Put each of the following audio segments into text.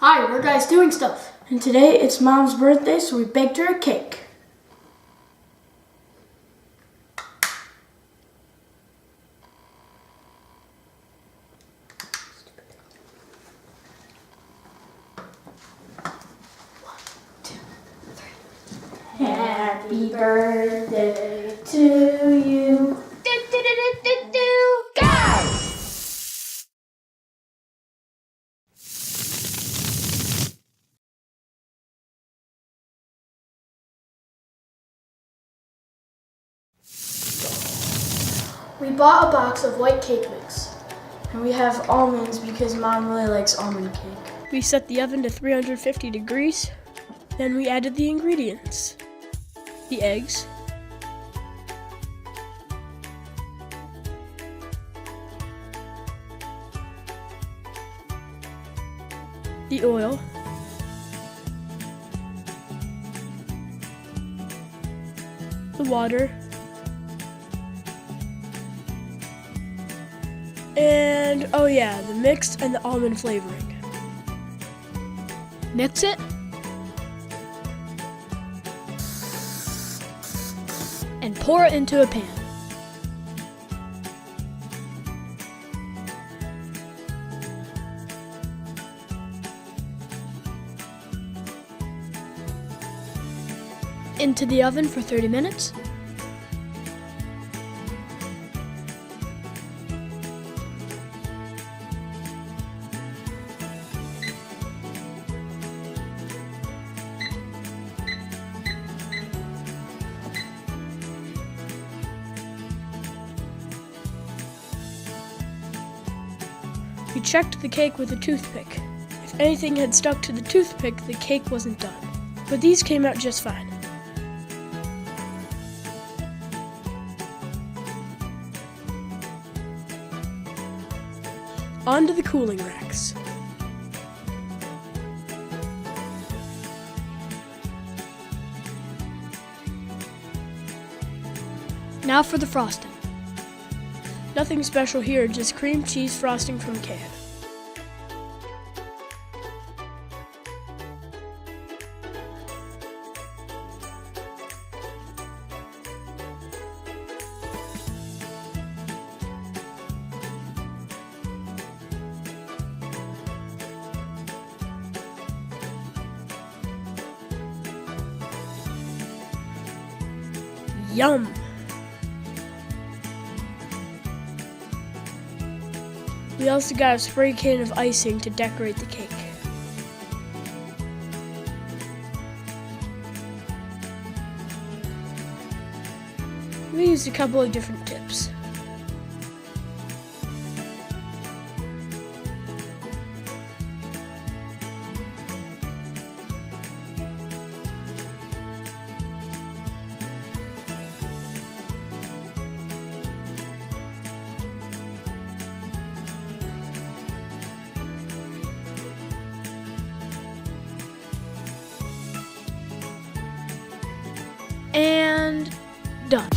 Hi, we're guys doing stuff. And today it's Mom's birthday, so we baked her a cake. Happy birthday to you. Go! We bought a box of white cake mix. And we have almonds because Mom really likes almond cake. We set the oven to 350 degrees. Then we added the ingredients. The eggs, the oil, the water, and oh yeah, the mix and the almond flavoring. Mix it and pour it into a pan. Into the oven for 30 minutes. We checked the cake with a toothpick. If anything had stuck to the toothpick, the cake wasn't done. But these came out just fine. On to the cooling racks. Now for the frosting. Nothing special here, just cream cheese frosting from a can. Yum! We also got a spray can of icing to decorate the cake. We used a couple of different tips. And done.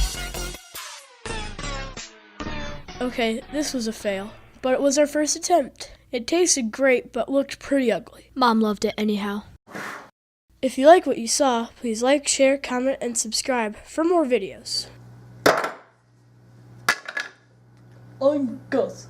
Okay, this was a fail, but it was our first attempt. It tasted great, but looked pretty ugly. Mom loved it anyhow. If you like what you saw, please like, share, comment, and subscribe for more videos. I'm Gus.